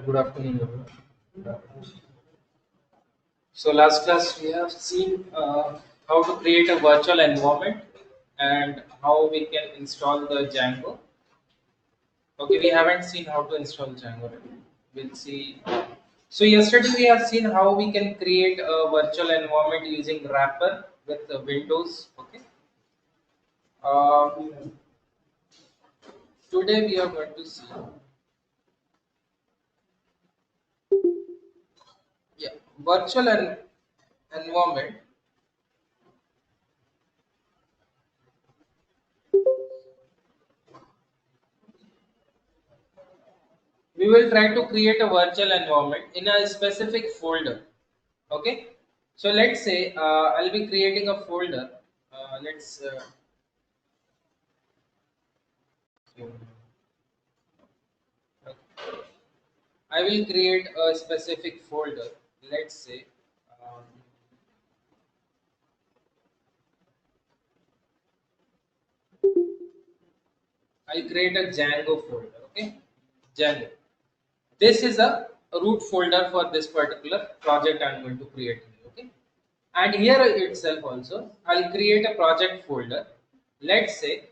Good afternoon, everyone. So last class we have seen how to create a virtual environment and how we can install the Django. Okay, we haven't seen how to install Django. Right? We'll see. So yesterday we have seen how we can create a virtual environment using wrapper with the Windows. Okay. Um, Today we are going to see, yeah, virtual environment. We will try to create a virtual environment in a specific folder. Okay, so let's say I'll be creating a folder. Let's I will create a specific folder. Let's say um, I'll create a Django folder. Okay, Django. This is a root folder for this particular project I'm going to create. Okay, and here itself also I'll create a project folder. Let's say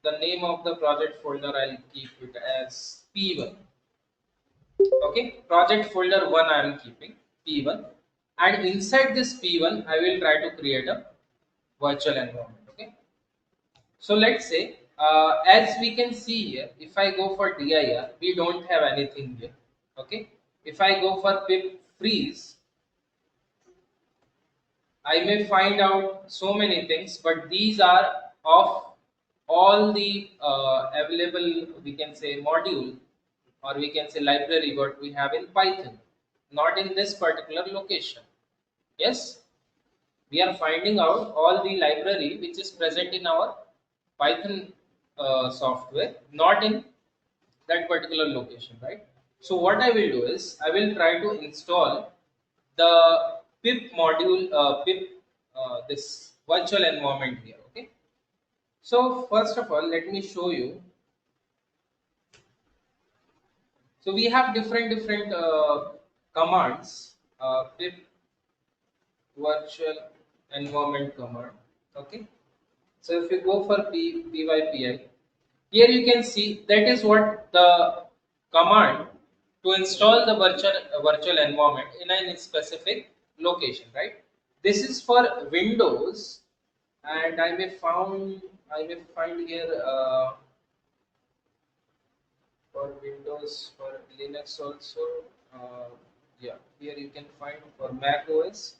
the name of the project folder, I'll keep it as P1. Okay, project folder 1 I am keeping P1, and inside this P1 I will try to create a virtual environment. Okay, so let's say as we can see here, if I go for dir, we don't have anything here. Okay, if I go for pip freeze, I may find out so many things, but these are of all the available, we can say, module, or we can say library what we have in Python, not in this particular location. Yes, we are finding out all the library which is present in our Python software, not in that particular location, right? So what I will do is I will try to install the pip module, pip this virtual environment here. Okay, so first of all let me show you. So we have different commands, pip virtual environment command. Okay, so if you go for pypi, here you can see that is what the command to install the virtual environment in a specific location, right? This is for Windows, and I may find here for Windows, for Linux also. Uh, yeah, here you can find for Mac OS.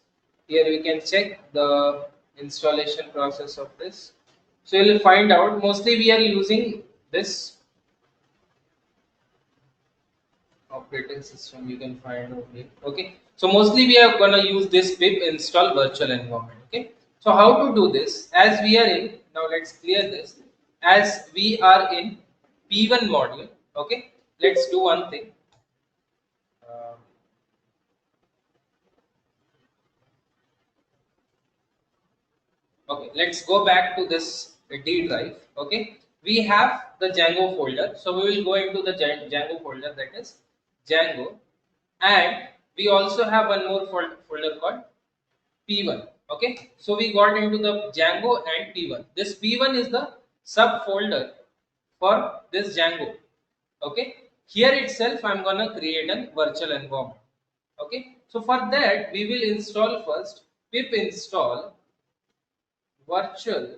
Here we can check the installation process of this. So you'll find out mostly we are using this operating system. You can find over here. Okay, so mostly we are gonna use this pip install virtual environment. Okay, so how to do this? As we are in now, let's clear this. As we are in P1 module. Okay, let's do one thing. Uh, Okay, let's go back to this D drive. Okay, we have the Django folder, so we will go into the Django folder, that is Django, and we also have one more folder called P1. Okay, so we got into the Django and P1. This P1 is the subfolder for this Django. Okay, here itself I'm gonna create a virtual environment. Okay, so for that we will install first pip install virtual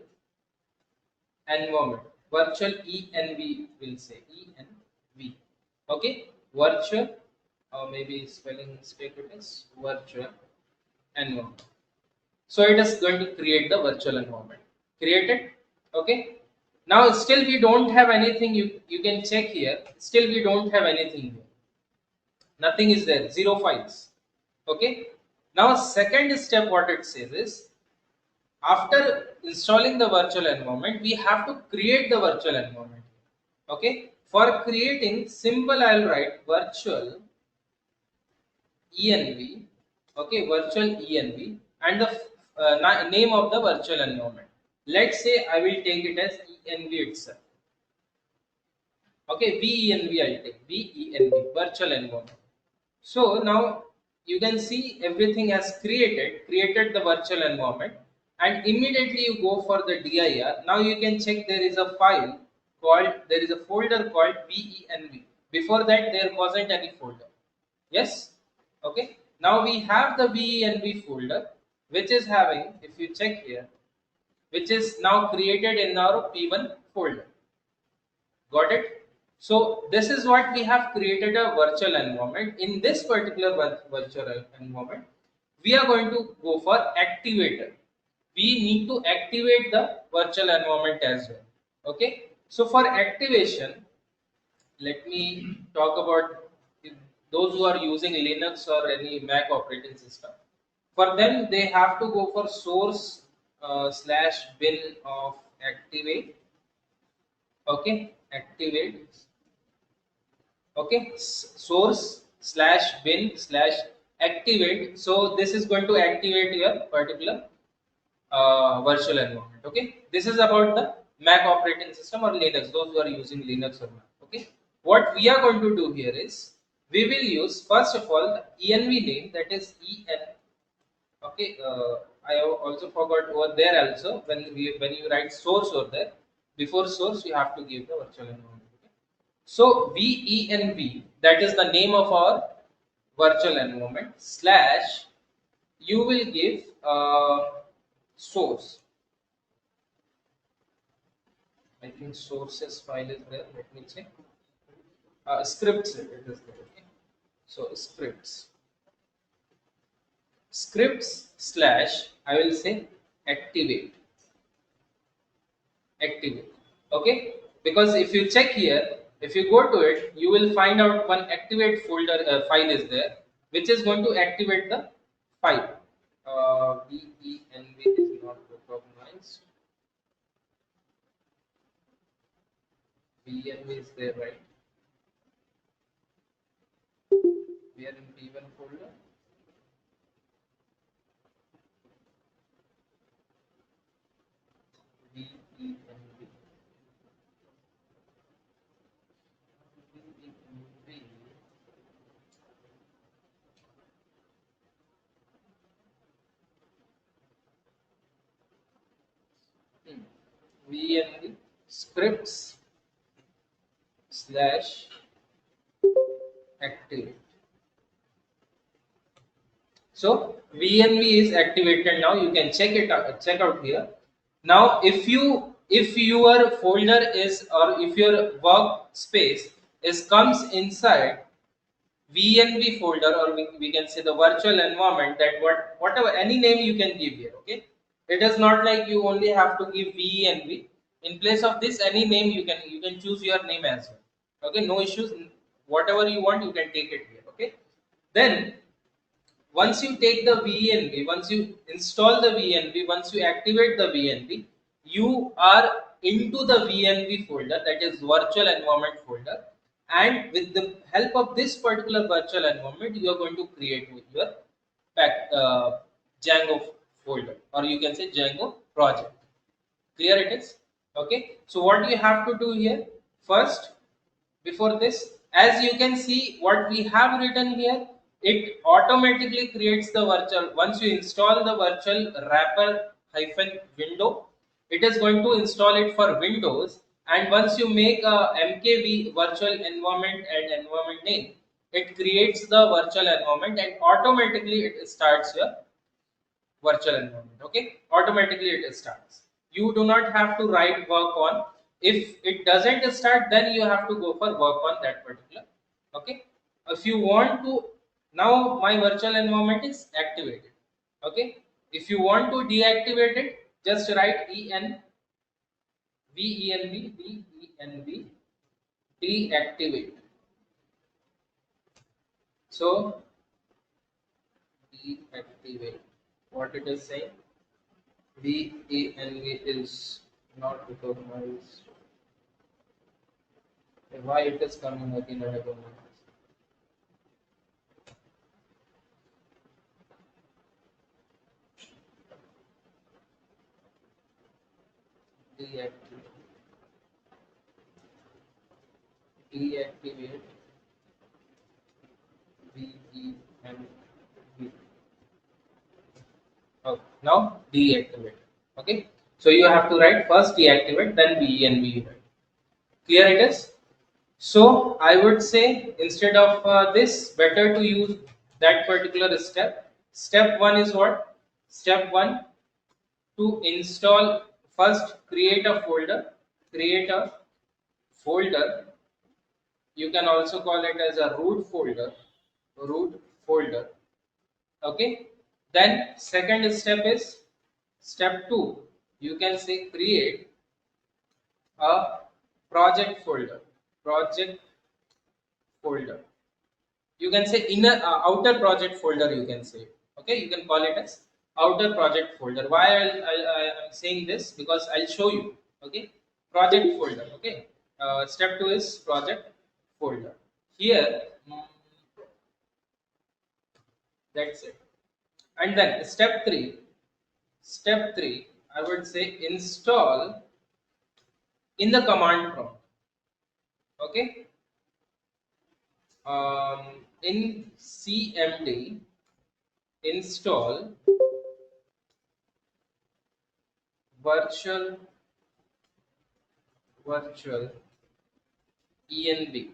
environment, virtual env, will say env. Okay, virtual, or maybe spelling mistake, it is virtual environment. So it is going to create the virtual environment, created. Okay, now still we don't have anything. You can check here, still we don't have anything here, nothing is there, zero files. Okay, now second step what it says is, after installing the virtual environment we have to create the virtual environment. Okay, for creating, simple I'll write virtual env. Okay, virtual env, and the name of the virtual environment, let's say I will take it as env itself. Okay, VENV I'll take VENV, virtual environment. So now you can see everything has created the virtual environment, and immediately you go for the dir. Now you can check there is a file called, there is a folder called VENV. Before that there wasn't any folder. Yes. Okay, now we have the VENV folder, which is having, if you check here, which is now created in our P1 folder. Got it? So this is what we have created a virtual environment. In this particular virtual environment, we are going to go for activator. We need to activate the virtual environment as well. Okay. So for activation, let me talk about those who are using Linux or any Mac operating system. For them, they have to go for source slash bin of activate. Okay, activate. Okay, source slash bin slash activate. So this is going to activate your particular virtual environment. Okay, this is about the Mac operating system or Linux, those who are using Linux or Mac. Okay, what we are going to do here is we will use first of all the env name, that is en. Okay, I have also forgot over there also, when you write source over there, before source you have to give the virtual environment. Okay? So VENV, that is the name of our virtual environment, slash you will give source. I think sources file is there. Let me check. Scripts, it is there. Okay. So scripts slash I will say activate. Okay, because if you check here, if you go to it, you will find out one activate folder file is there, which is going to activate the file. VENV is not recognized. VENV is there, right? We are in P1 folder. VENV. VENV scripts slash activate. So VNV is activated now. You can check it out. Check out here. Now, if your folder is, or if your workspace is comes inside VNV folder, or we can say the virtual environment, that whatever any name you can give here. Okay, it is not like you only have to give VNV. In place of this, any name you can choose your name as well. Okay, no issues. Whatever you want, you can take it here. Okay, then once you take the VNV, once you install the VNV, once you activate the VNV, you are into the VNV folder, that is virtual environment folder. And with the help of this particular virtual environment, you are going to create your Django folder, or you can say Django project. Clear it is? Okay. So what you have to do here first, before this, as you can see what we have written here, it automatically creates the virtual. Once you install the virtual wrapper hyphen window, it is going to install it for Windows. And once you make a mkv virtual environment and environment name, it creates the virtual environment and automatically it starts your virtual environment. Okay, automatically it starts. You do not have to write work on. If it doesn't start, then you have to go for work on that particular. Okay, if you want to, now my virtual environment is activated. Okay, if you want to deactivate it, just write VENV deactivate. So deactivate, what it is saying, VENV is not recognized. Why it is coming again, I don't know. Deactivate. deactivate VENV. Okay, now deactivate. Okay, so you have to write first deactivate, then VENV. Clear it is? So I would say instead of this, better to use that particular step. Step one is what? Step one, to install, first create a folder. Create a folder. You can also call it as a root folder. Root folder. Okay. Then second step is step two. You can say create a project folder. Project folder. You can say inner outer project folder, you can say. Okay, you can call it as outer project folder. Why I'm saying this, because I'll show you. Okay, project folder. Okay, step 2 is project folder. Here, that's it. And then step 3, I would say install in the command prompt. Okay, in cmd install virtual virtual env.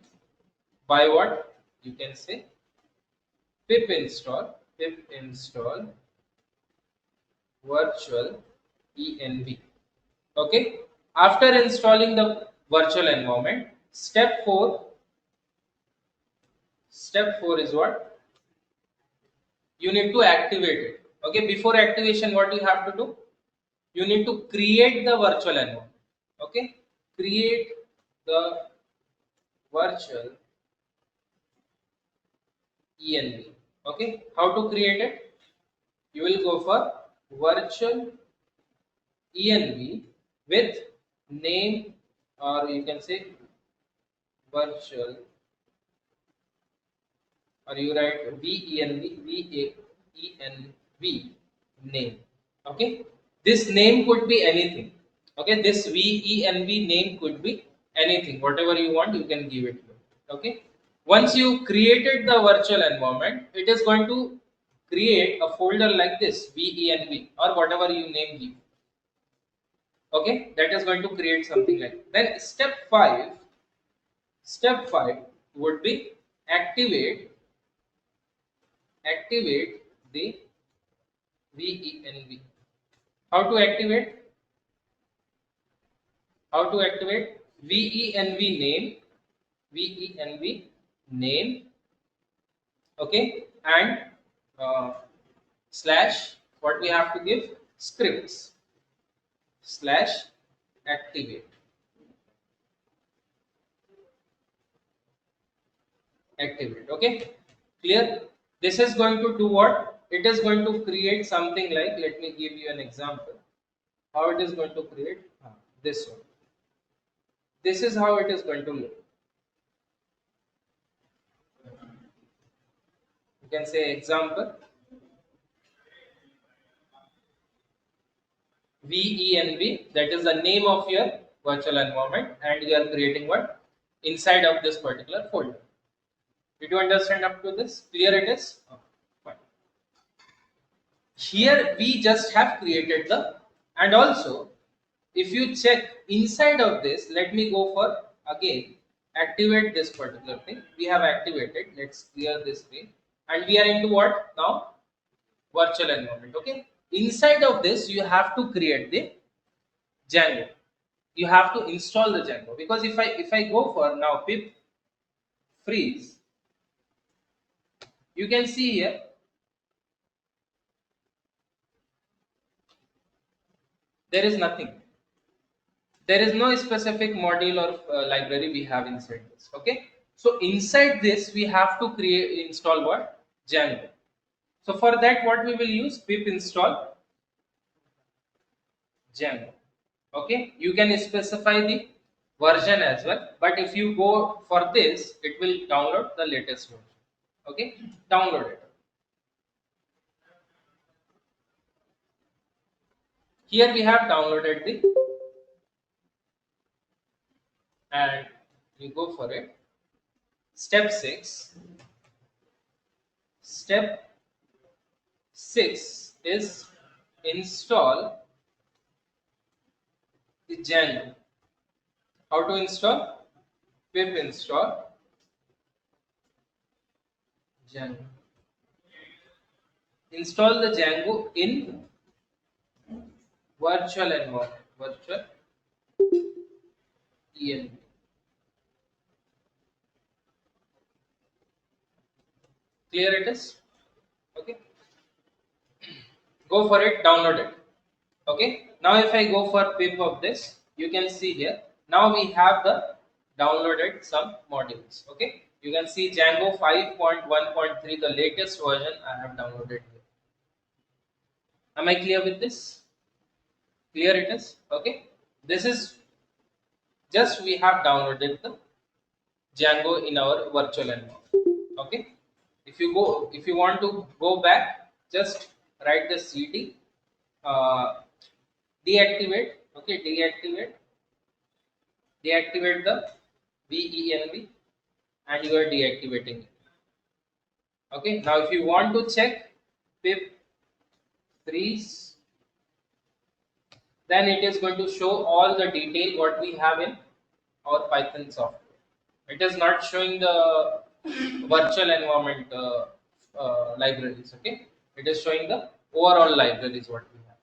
By what? You can say pip install virtual env. Okay, after installing the virtual environment, step 4 is what? You need to activate it. Okay, before activation, what you have to do? You need to create the virtual environment. Okay, create the virtual env. Okay, how to create it? You will go for virtual env with name, or you can say virtual, or you write VENV name. Okay, this name could be anything. Okay, this VENV name could be anything. Whatever you want, you can give it. Okay, once you created the virtual environment, it is going to create a folder like this, VENV, or whatever you name give. Okay, that is going to create something like that. Then step 5 would be activate the VENV. How to activate? VENV name, VENV name. Okay, and slash, what we have to give? Scripts slash activate. Okay, clear? This is going to do what? It is going to create something like, let me give you an example how it is going to create. This one. This is how it is going to look. You can say example VENV, that is the name of your virtual environment, and you are creating what? Inside of this particular folder. Did you understand up to this? Clear it is? Fine. Here we just have created the, and also if you check inside of this, let me go for again activate this particular thing. We have activated. Let's clear this thing, and we are into what now? Virtual environment. Okay, inside of this you have to create the Django. You have to install the Django, because if I go for now pip freeze, you can see here there is nothing. There is no specific module or library we have inside this. Okay, so inside this we have to create install what? Django. So for that, what we will use? Pip install Django. Okay, you can specify the version as well, but if you go for this, it will download the latest version. Okay, download it. Here we have downloaded the, and you go for it. Step 6. Step 6 is install the Django. How to install? Pip install Django. Install the Django in virtual environment. Virtual env. Clear it is? Okay. Go for it. Download it. Okay. Now if I go for pip of this, you can see here. Now we have the downloaded some modules. Okay. You can see Django 5.1.3, the latest version I have downloaded here. Am I clear with this? Clear it is? Okay. This is just we have downloaded the Django in our virtual environment. Okay. If you want to go back, just write the cd, uh, deactivate. Okay, deactivate the venv, and you are deactivating it. Okay. Now, if you want to check pip freeze, then it is going to show all the detail what we have in our Python software. It is not showing the virtual environment libraries. Okay, it is showing the overall libraries what we have.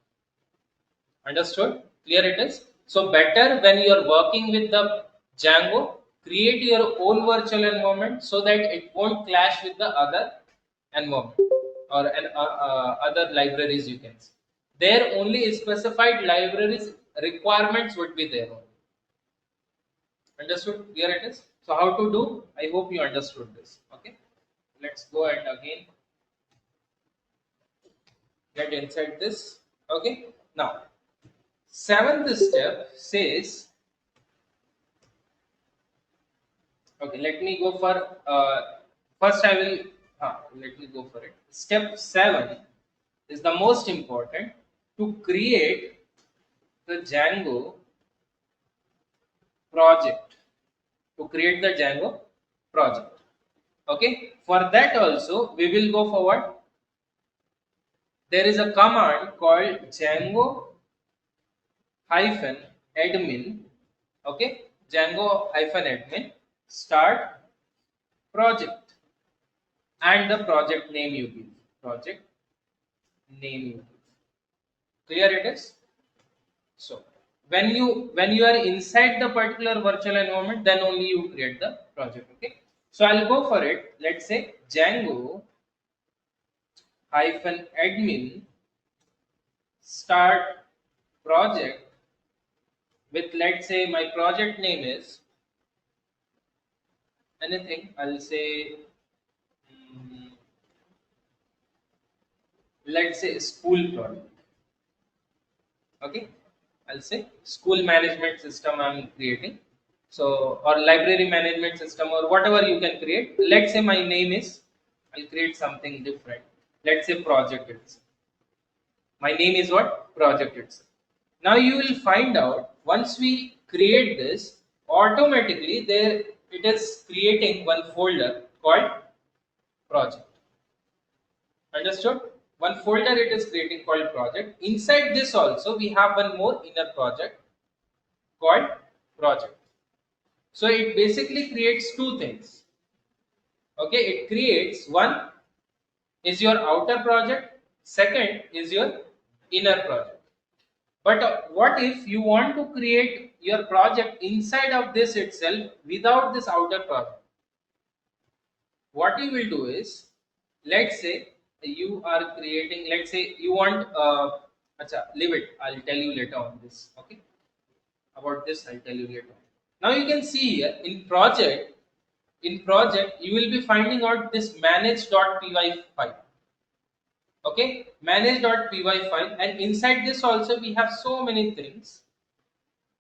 Understood? Clear it is. So better when you are working with the Django, create your own virtual environment so that it won't clash with the other environment or other libraries you can see. There only specified libraries requirements would be there only. Understood? Here it is. So how to do? I hope you understood this. Okay. Let's go and again get inside this. Okay. Now, seventh step says. Okay. Let me go for. First, I will. Let me go for it. Step 7 is the most important, to create the Django project. To create the Django project. Okay. For that also, we will go forward. There is a command called Django hyphen admin. Okay. Django hyphen admin start project, and the project name you give. Project name you give. Clear it is? So when you are inside the particular virtual environment, then only you create the project. Okay. So I'll go for it. Let's say Django hyphen admin start project with, let's say, my project name is anything. I'll say let's say school project. Okay. I'll say school management system I'm creating. So, or library management system, or whatever you can create. Let's say my name is, I'll create something different. Let's say project itself. My name is what? Project itself. Now you will find out once we create this, automatically there it is creating one folder called project. Understood? One folder it is creating called project. Inside this also we have one more inner project called project. So it basically creates two things. Okay, it creates one is your outer project, second is your inner project. But what if you want to create your project inside of this itself without this outer project? What you will do is, let's say you are creating, let's say you want, leave it, I'll tell you later on this. Okay, about this I'll tell you later. Now you can see here in project you will be finding out this manage.py file. Okay, manage.py file, and inside this also we have so many things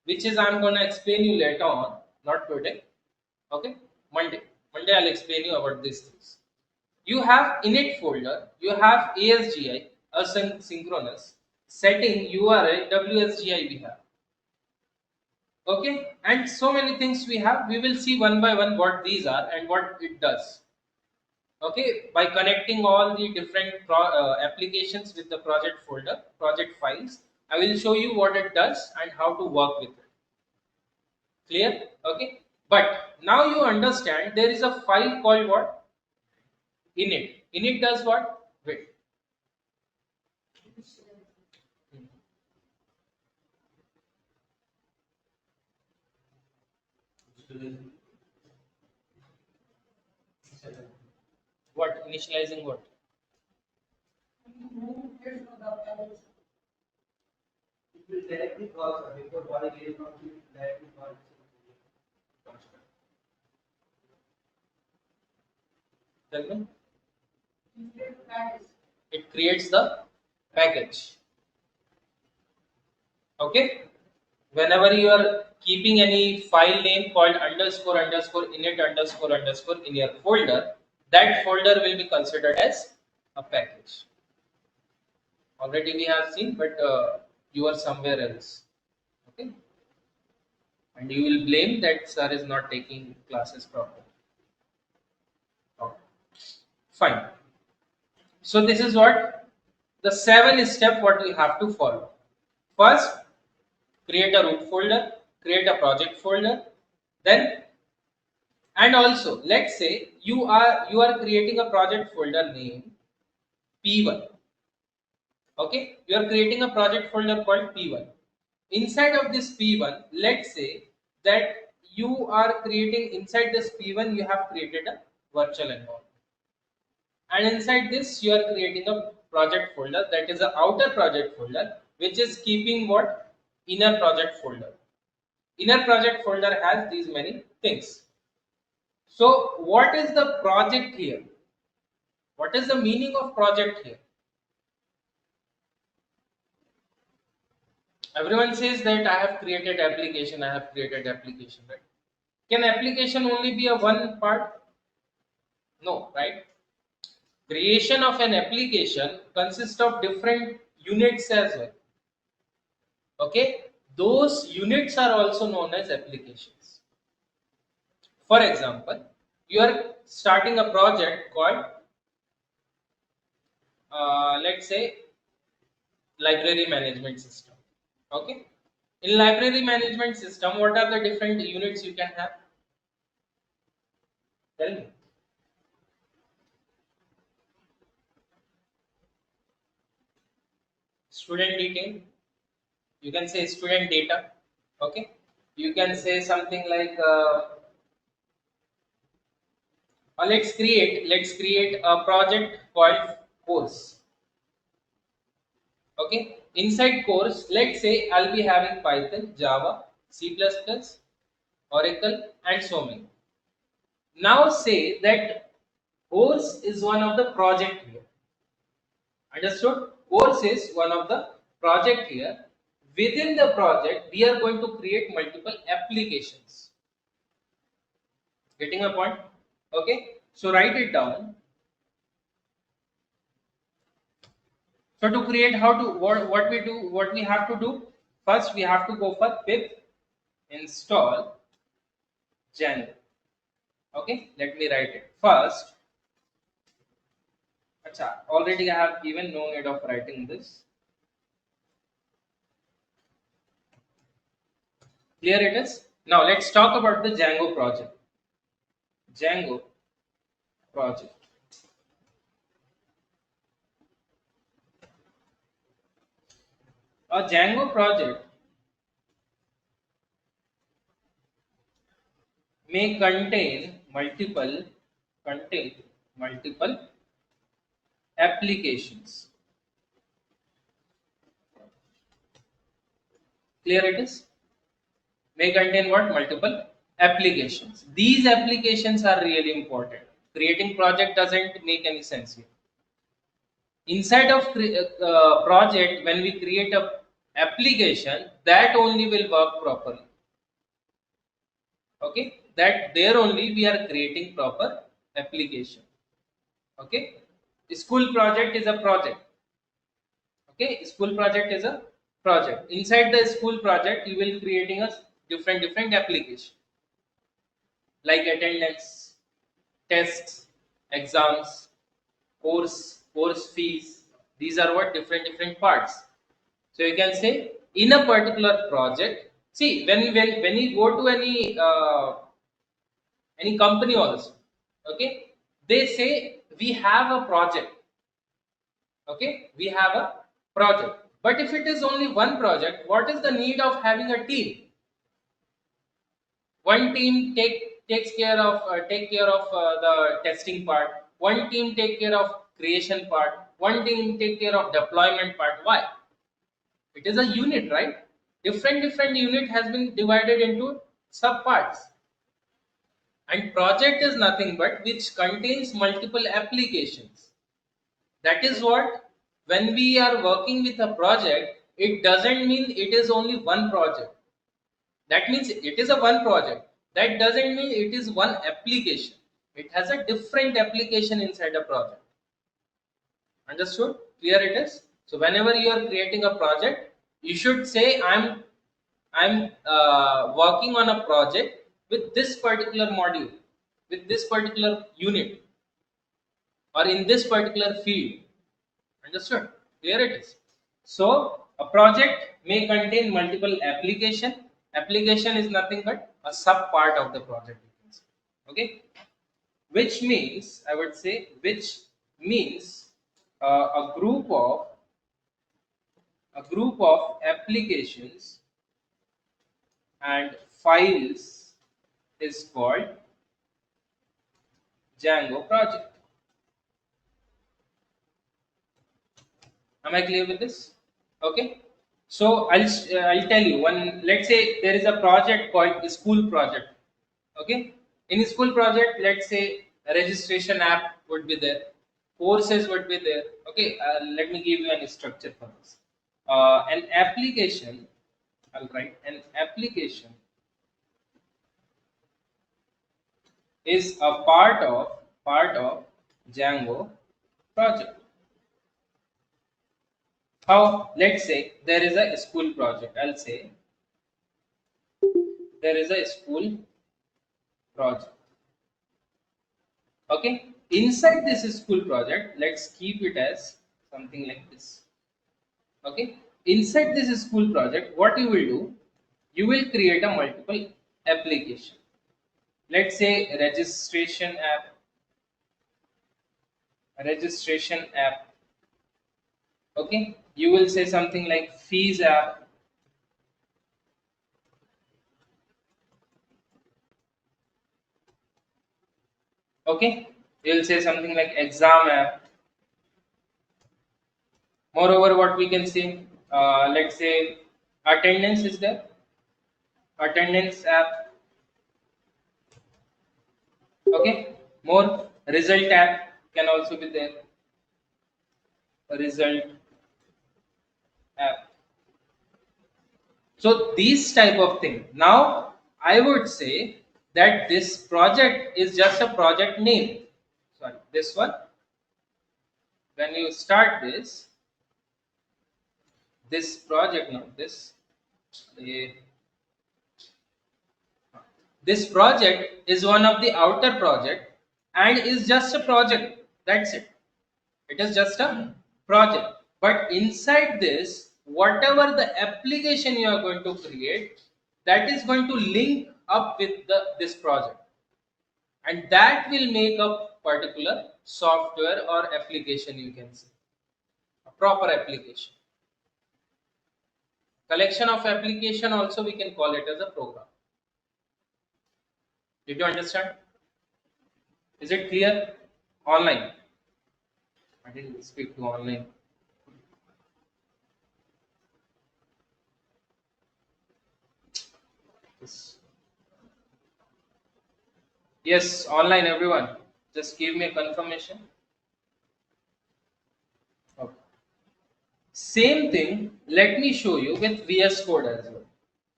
which is I'm going to explain you later on, not today. Okay, Monday I'll explain you about these things. You have init folder, you have ASGI, asynchronous, setting URL, WSGI we have. Okay, and so many things we have. We will see one by one what these are and what it does. Okay, by connecting all the different applications with the project folder, project files, I will show you what it does and how to work with it. Clear? Okay, but now you understand there is a file called what? Init. Init does what? Wait. What? Initializing what? It will directly call, sir. Before body will not be directly called. Tell me. It creates the package. Okay. Whenever you are keeping any file name called underscore underscore init underscore underscore in your folder, that folder will be considered as a package. Already we have seen, but you are somewhere else. Okay. And you will blame that sir is not taking classes properly. Okay. Fine. So this is what the 7 step what we have to follow. First, create a root folder, create a project folder, then and also let's say you are creating a project folder name P1. Okay, you are creating a project folder called P1. Inside of this P1, let's say that you are creating inside this P1 you have created a virtual environment. And inside this you are creating a project folder that is a outer project folder which is keeping what inner project folder. Inner project folder has these many things. So what is the project here? What is the meaning of project here? Everyone says that I have created application, I have created application, right? Can application only be a one part? No, right? Creation of an application consists of different units as well. Okay, those units are also known as applications. For example, you are starting a project called let's say library management system. Okay, in library management system what are the different units you can have? Tell me. Student detail, you can say student data. Okay, you can say something like let's create a project called course. Okay, inside course let's say I'll be having Python, Java, C++, Oracle and so many. Now say that course is one of the project here. Understood? Course is one of the project here. Within the project we are going to create multiple applications. Getting a point? Okay, so write it down. So to create how to what we do, what we have to do, first we have to go for pip install Django. Okay, let me write it first. Acha, already I have given, no need of writing this. Clear it is. Now let's talk about the Django project. Django project. A Django project may contain multiple applications. Clear it is. May contain what? Multiple applications. These applications are really important. Creating project doesn't make any sense here. Inside of project, when we create a application, that only will work properly. Okay, that there only we are creating proper application. Okay, school project is a project. Okay, school project is a project. Inside the school project, you will creating a different application like attendance, tests, exams, course fees. These are what different parts. So you can say in a particular project. See, when you go to any company also, okay, they say we have a project. Okay, we have a project. But if it is only one project, what is the need of having a team? One team take care of the testing part. One team take care of creation part. One team take care of deployment part. Why? It is a unit, right? Different unit has been divided into sub parts, and project is nothing but which contains multiple applications. That is what, when we are working with a project, it doesn't mean it is only one project. That means it is a one project. That doesn't mean it is one application. It has a different application inside a project. Understood? Clear it is? So whenever you are creating a project, you should say I'm working on a project with this particular module, with this particular unit, or in this particular field. Understood? Here it is. So a project may contain multiple application. Application is nothing but a sub part of the project. You can say. Okay, which means I would say which means a group of applications and files is called Django project. Am I clear with this? Okay. So I'll tell you one. Let's say there is a project called school project. Okay. In school project, let's say a registration app would be there, courses would be there. Okay. Let me give you an structure for this. An application. I'll write an application is a part of Django project. How? Let's say there is a school project. I'll say there is a school project. Okay. Inside this school project, let's keep it as something like this. Okay. Inside this school project, what you will do, you will create a multiple application. Let's say registration app. Okay. You will say something like fees app. Okay. You'll say something like exam app. Moreover, what we can see, let's say attendance is there, attendance app. Okay, more result app can also be there, a result app. So these type of thing. Now I would say that this project is just a project name. Sorry, this one. When you start this project now, eh, this project is one of the outer project and is just a project. That's it. It is just a project. But inside this, whatever the application you are going to create, that is going to link up with this project. And that will make a particular software or application, you can say. A proper application. Collection of application also we can call it as a program. Did you understand? Is it clear? Online. I didn't speak to online. Yes, yes, online everyone. Just give me a confirmation. Okay. Same thing, let me show you with VS Code as well.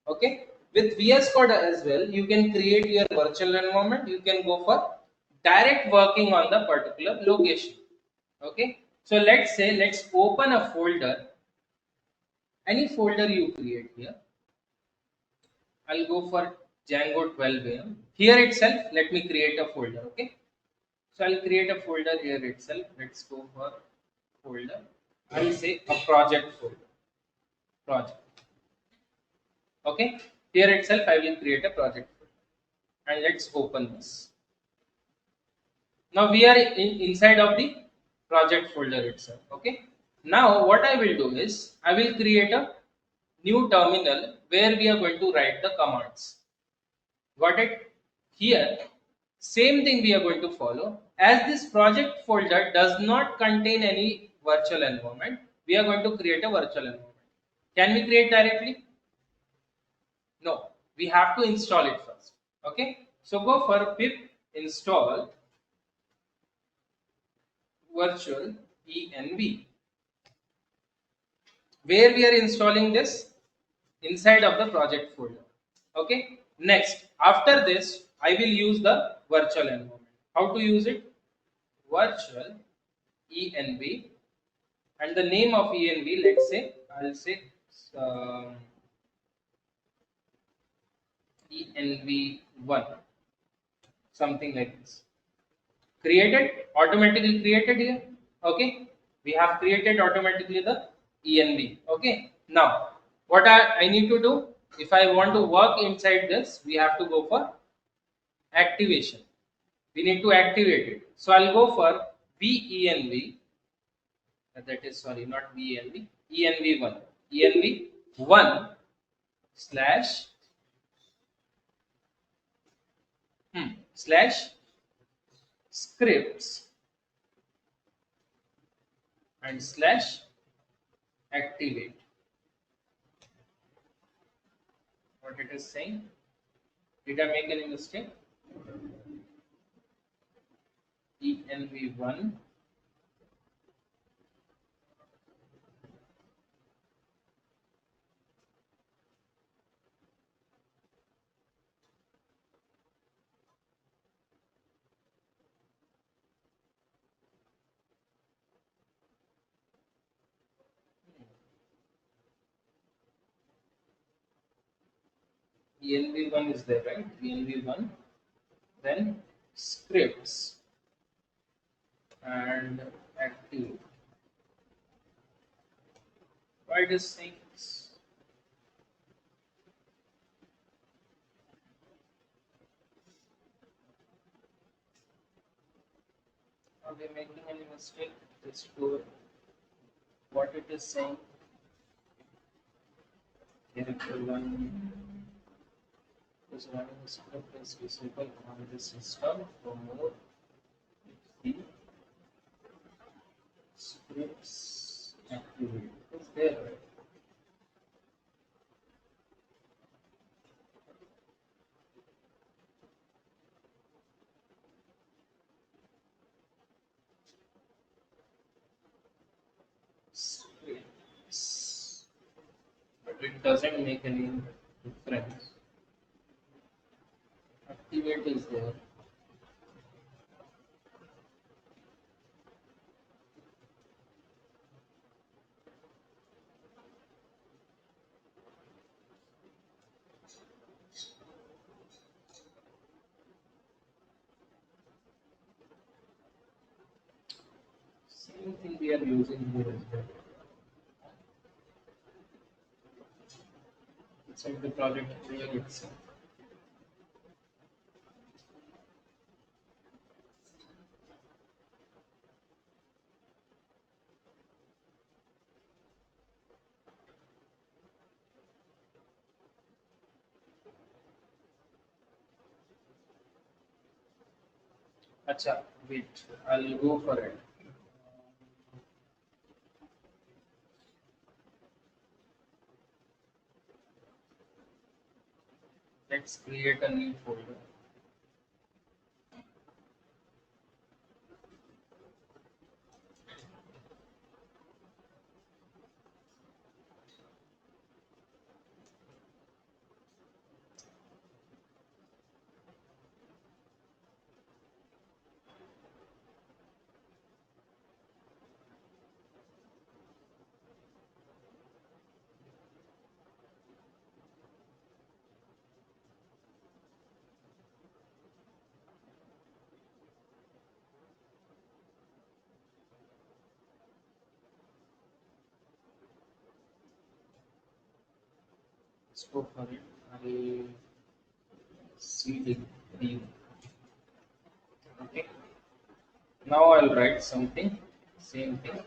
Okay, with VS Code as well, you can create your virtual environment. You can go for direct working on the particular location. Okay, so let's open a folder, any folder you create here. I'll go for Django 12 AM. Here itself, let me create a folder. Okay. So I'll create a folder here itself. Let's go for folder. I'll say a project folder. Project. Okay. Here itself, I will create a project folder. And let's open this. Now we are inside of the project folder itself. Okay. Now what I will do is I will create a new terminal where we are going to write the commands. Got it? Here, same thing we are going to follow. As this project folder does not contain any virtual environment, we are going to create a virtual environment. Can we create directly? No, we have to install it first. Okay, so go for pip install virtual env, where we are installing this inside of the project folder. Okay, next after this, I will use the virtual environment. How to use it? Virtual env, and the name of env, let's say I'll say um, env1, something like this. Created, automatically created here. Okay, we have created automatically the env. Okay, now what I need to do, if I want to work inside this, we have to go for activation. We need to activate it. So I'll go for venv, that is, sorry, not venv, env1, env1 slash slash scripts and slash activate. What it is saying? Did I make any mistake? env1 env1 is there, right? env1, then scripts and active. Why it is saying this? Are we making any mistake? Just go what it is saying. Character 1 is running the script is visible on the system. For more, the scripts activate. It's there, right? Scripts. But it doesn't make any difference. Activate is there. Same thing we are using here as well. Inside the project folder itself. Acha, wait, I'll go for it. Let's create a new folder. Let's go for it. I'll cd d. Okay. Now I'll write something. Same thing.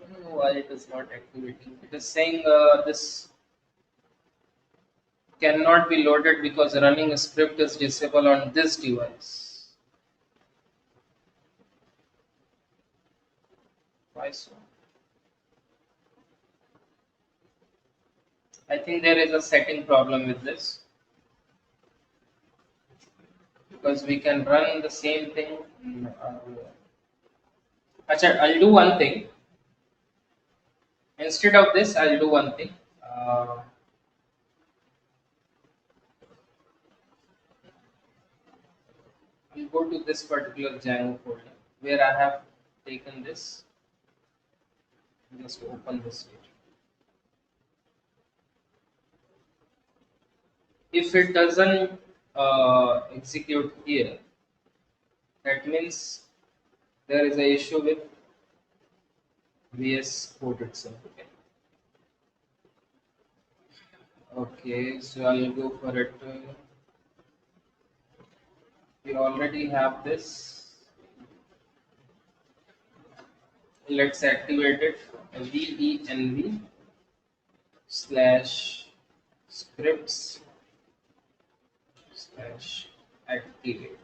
I don't know why it is not activating. It is saying this cannot be loaded because running a script is disabled on this device. Why so? I think there is a setting problem with this because we can run the same thing. Acha, I'll do one thing. Instead of this, I'll do one thing. I'll go to this particular Django folder where I have taken this. Just open this here. If it doesn't execute here, that means there is a issue with VS Code itself. Okay. Okay, so I'll go for it. We already have this. Let's activate it. VENV slash scripts slash activate.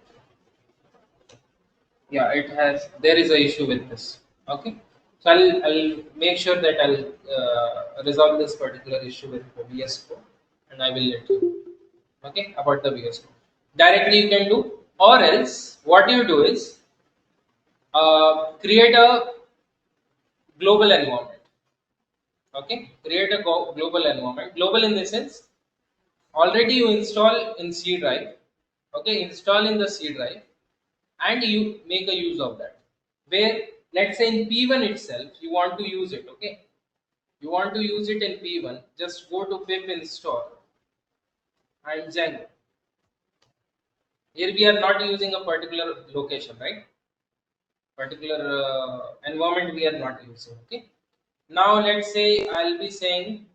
Yeah, it has. There is a issue with this. Okay, so I'll make sure that I'll resolve this particular issue with the VS Code, and I will let you know. Okay, about the VS Code. Directly you can do, or else what you do is create a global environment. Okay, create a global environment. Global in the sense already you install in C drive. Okay, install in the C drive, and you make a use of that. Where let's say in P1 itself you want to use it. Okay, you want to use it in P1. Just go to pip install and Django. Here we are not using a particular location, right? Particular environment we are not using. Okay. Now let's say I'll be saying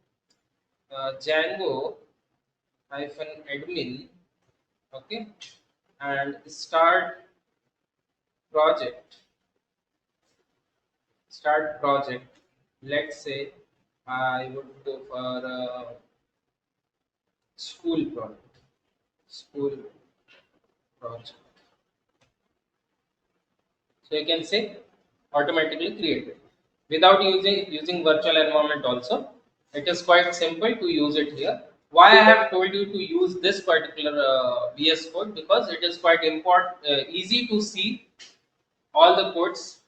Django hyphen admin. Okay, and project start project. Let's say I would go for school project. School project. So you can say automatically created without using virtual environment also. It is quite simple to use it here. Why I have told you to use this particular VS Code, because it is quite important, easy to see all the codes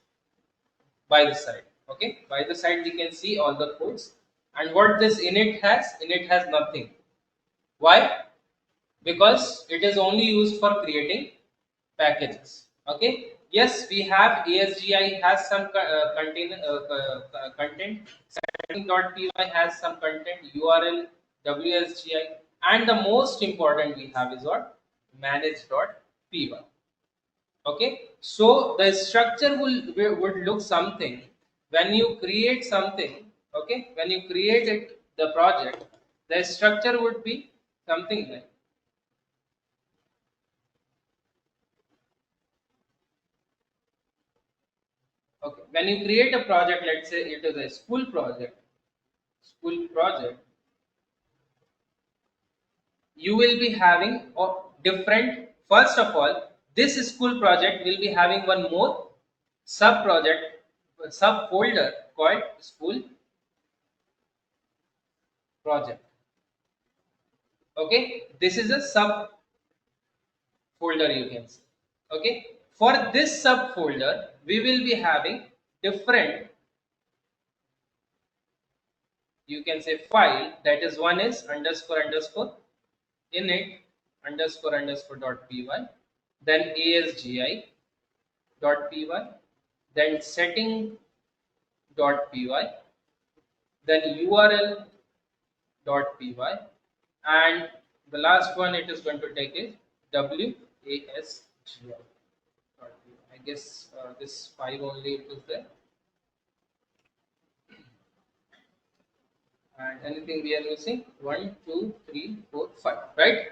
by the side. Okay, by the side we can see all the codes, and what this init has nothing. Why? Because it is only used for creating packages. Okay, yes, we have ASGI has some content, setting.py has some content, URL, WSGI, and the most important we have is what? Manage.py. Okay, so the structure would look something when you create something. Okay, when you create it, the project, the structure would be something like, okay, when you create a project, let's say it is a school project, you will be having a different. First of all, this school project will be having one more sub project, sub folder called school project. Okay, this is a sub folder, you can see. Okay, for this subfolder we will be having different, you can say, file. That is, one is underscore underscore init underscore underscore dot py, then asgi dot py, then setting dot py, then url dot py, and the last one it is going to take is wasgi. I guess this 5 only it is there. And anything we are missing? One, two, three, four, five. Right?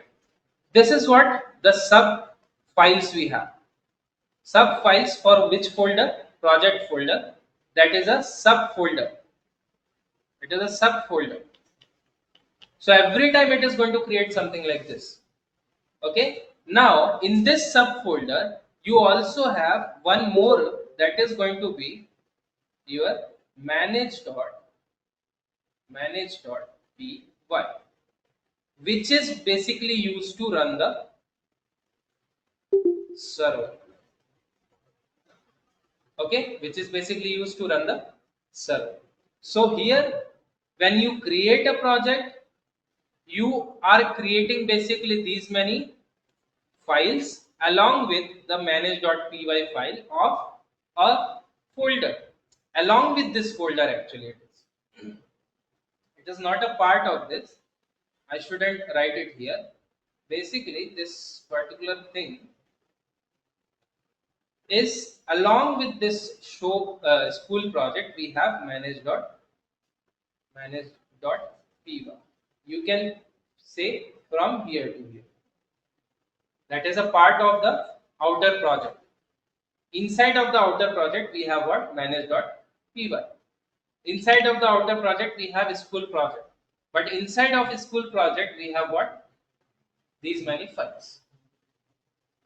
This is what the sub files we have. Sub files for which folder? Project folder. That is a subfolder. It is a subfolder. So every time it is going to create something like this. Okay. Now in this subfolder, you also have one more that is going to be your manage.py, which is basically used to run the server. Okay, which is basically used to run the server. So here, when you create a project, you are creating basically these many files along with the manage.py file of a folder. Along with this folder, actually, it is not a part of this. I shouldn't write it here. Basically, this particular thing is along with this show school project. We have manage.py. You can say from here to here. That is a part of the outer project. Inside of the outer project, we have what? Manage.py. Inside of the outer project, we have a school project. But inside of a school project, we have what? These many files.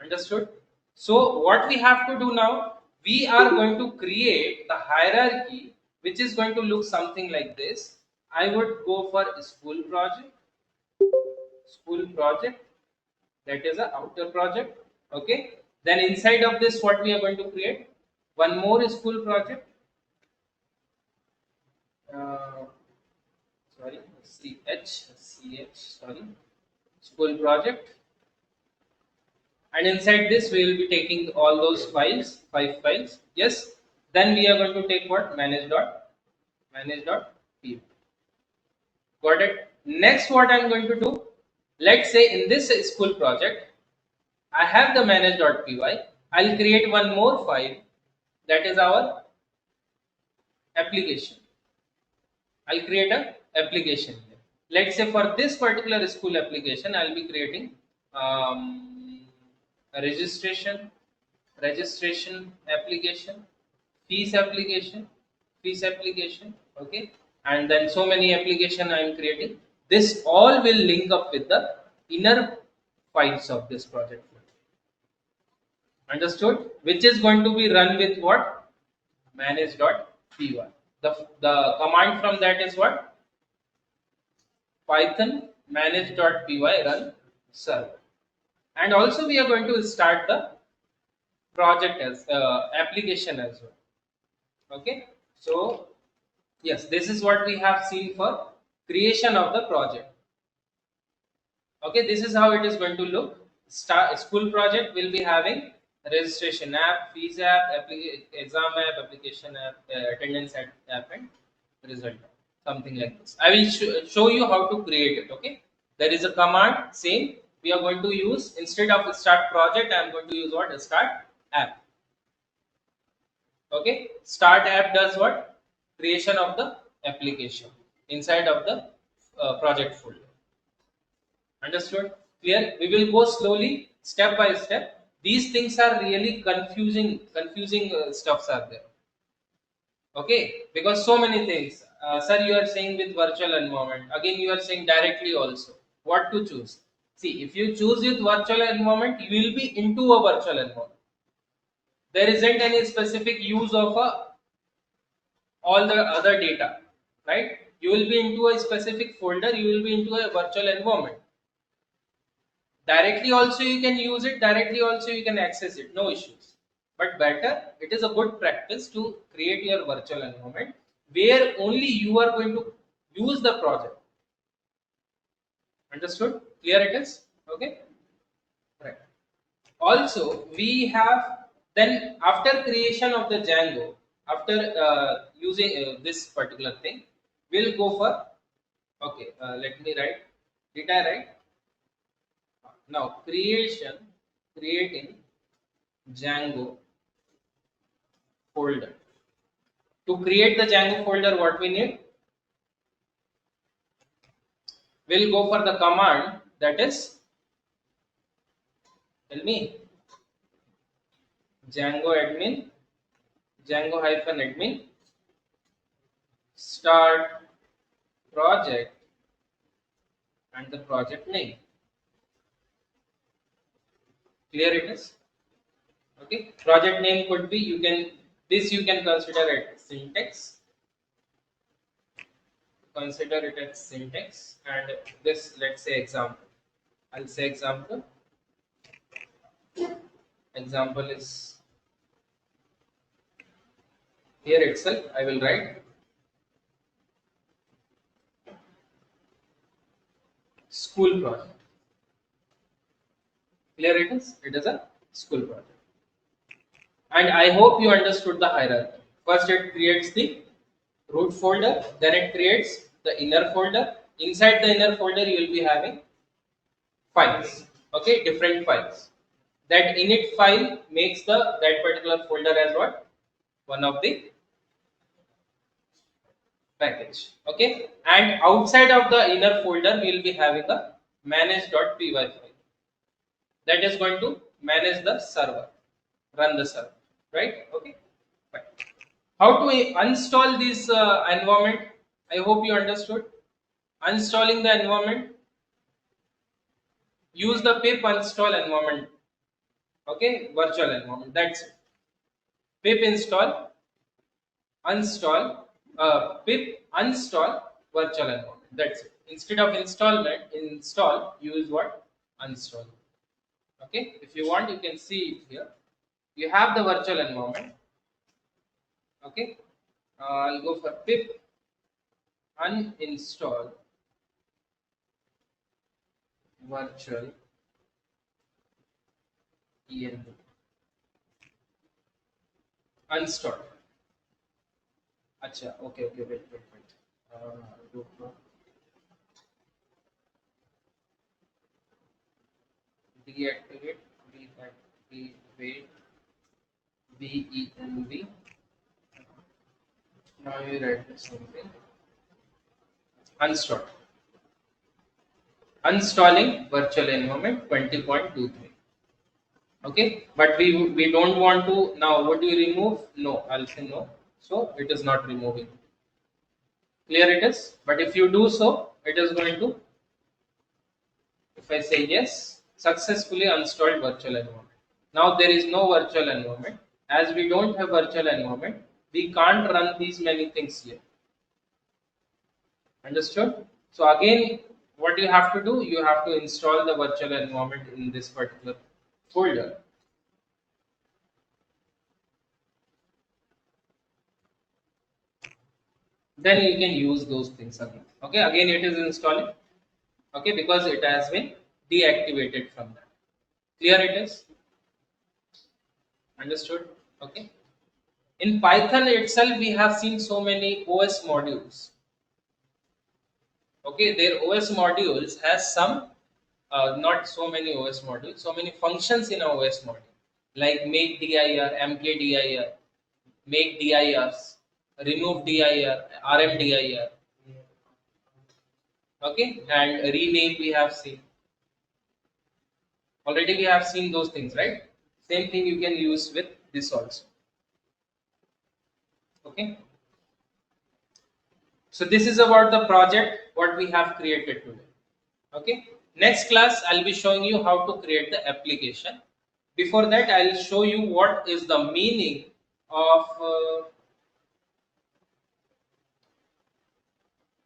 Understood? So what we have to do now, we are going to create the hierarchy which is going to look something like this. I would go for school project, that is a outer project. Okay. Then inside of this, what we are going to create? One more school project. Uh, sorry, sorry, school project. And inside this we will be taking all those files, 5 files. Yes, then we are going to take what? Manage.py. Got it. Next, what I'm going to do, let's say in this school project I have the manage.py. I'll create one more file, that is our application. I'll create a application here. Let's say for this particular school application, I'll be creating a registration application, fees application. Okay, and then so many application I am creating. This all will link up with the inner files of this project. Understood? Which is going to be run with what? Manage.py. The command from that is what? Python manage.py run server. And also we are going to start the project as application as well. Okay. So yes, this is what we have seen for creation of the project. Okay, this is how it is going to look. School project will be having registration app, fees app, exam app, application app, attendance app, and result app. Something like this. I will show you how to create it. Okay, there is a command. Same. We are going to use, instead of start project, I am going to use what? Start app. Okay, start app does what? Creation of the application inside of the project folder. Understood? Clear? We will go slowly, step by step. These things are really confusing stuffs are there. Okay, because so many things. Sir, you are saying with virtual environment. Again, you are saying directly also. What to choose? See, if you choose with virtual environment, you will be into a virtual environment. There isn't any specific use of all the other data, right? You will be into a specific folder. You will be into a virtual environment. Directly also you can use it, directly also you can access it, no issues. But better, it is a good practice to create your virtual environment where only you are going to use the project. Understood? Clear it is? Okay. Right. Also, we have, then after creation of the Django, after using this particular thing, we'll go for, okay, let me write, did I write? Now, creating Django folder. To create the Django folder, what we need? We'll go for the command that is, tell me, Django admin, Django hyphen admin, start project and the project name. Clear it is? Okay. Project name could be, you can, this you can consider it syntax. Consider it as syntax, and this, let's say example. I'll say example. Example is here itself. I will write school project. Clear it is? It is a school project. And I hope you understood the hierarchy. First, it creates the root folder, then it creates the inner folder. Inside the inner folder, you will be having files. Okay, different files. That init file makes the that particular folder as what? One of the package. Okay, and outside of the inner folder, we will be having a manage.py file that is going to manage the server, run the server, right? Okay, fine. How to install this environment? I hope you understood. Installing the environment, use the pip install environment. Okay, virtual environment. That's it. Pip pip install virtual environment. That's it. Instead of install, use what? Install. Okay, if you want, you can see it here. You have the virtual environment. Okay, I'll go for pip uninstall virtual env uninstall. Acha, okay, wait. Go for deactivate, deactivate, venv. Now you write something. Uninstall. Uninstalling virtual environment 20.23. Okay, but we don't want to now. What do you remove? No, I'll say no. So it is not removing. Clear it is. But if you do so, it is going to. If I say yes, successfully installed virtual environment. Now there is no virtual environment. As we don't have virtual environment, we can't run these many things here. Understood? So again, what you have to do, you have to install the virtual environment in this particular folder. Then you can use those things again. Okay, again it is installing. Okay, because it has been deactivated from that. Clear it is? Understood? Okay. In Python itself, we have seen so many OS modules. Okay, their OS modules has some, not so many OS modules, so many functions in a OS module, like make dir, mkdir, make dirs, remove dir, rmdir. Okay, and rename we have seen. Already we have seen those things, right? Same thing you can use with this also. Okay. So this is about the project what we have created today. Okay. Next class I'll be showing you how to create the application. Before that I'll show you what is the meaning of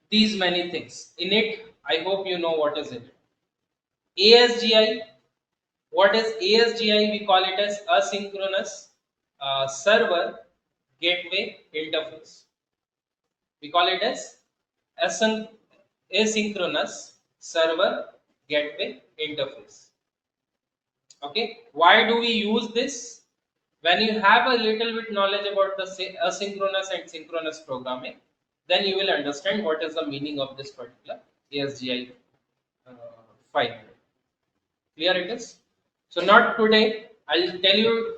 these many things. In it, I hope you know what is it. ASGI. What is ASGI? We call it as asynchronous server gateway interface. We call it as asynchronous server gateway interface. Okay, why do we use this? When you have a little bit knowledge about the asynchronous and synchronous programming, then you will understand what is the meaning of this particular ASGI uh, file. Clear it is? So not today. I'll tell you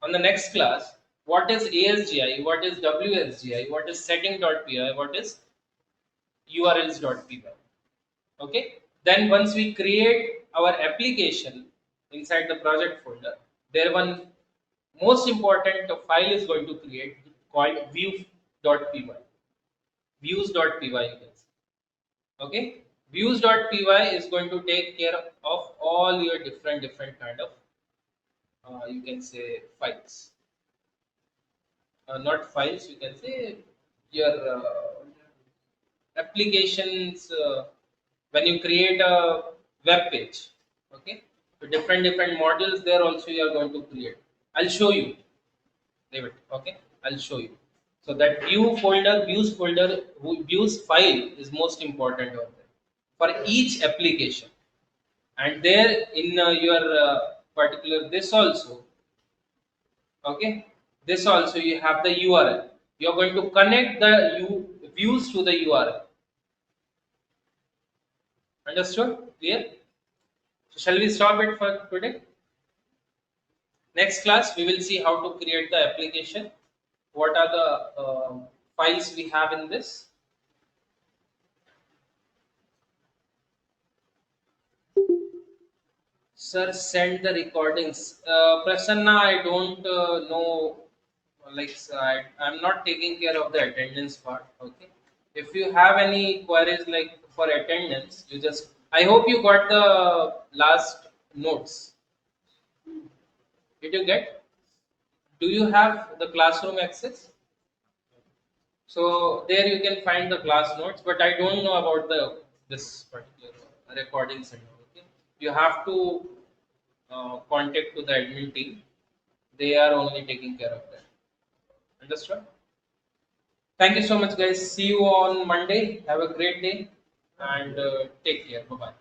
on the next class what is ASGI, what is WSGI, what is setting.py, what is urls.py. Okay, then once we create our application inside the project folder, there one most important file is going to create called view.py. Views.py you can say. Okay, views.py is going to take care of all your different kind of you can say files, not files, you can say your applications when you create a web page. Okay, so different modules there also you are going to create. I'll show you, David. Okay, I'll show you. So that views folder, views file is most important over there for each application. And there in your particular this also, okay, this also you have the URL. You're going to connect the views to the URL. Understood? Clear? So shall we stop it for today? Next class we will see how to create the application. What are the files we have in this? Sir, send the recordings. Prasanna, I don't know. Like, I'm not taking care of the attendance part. Okay. If you have any queries like for attendance, you just. I hope you got the last notes. Did you get? Do you have the classroom access? So there you can find the class notes, but I don't know about the this particular recordings and all. Okay. You have to contact to the admin team. They are only taking care of that. Understood? Thank you so much, guys. See you on Monday. Have a great day and take care. Bye bye.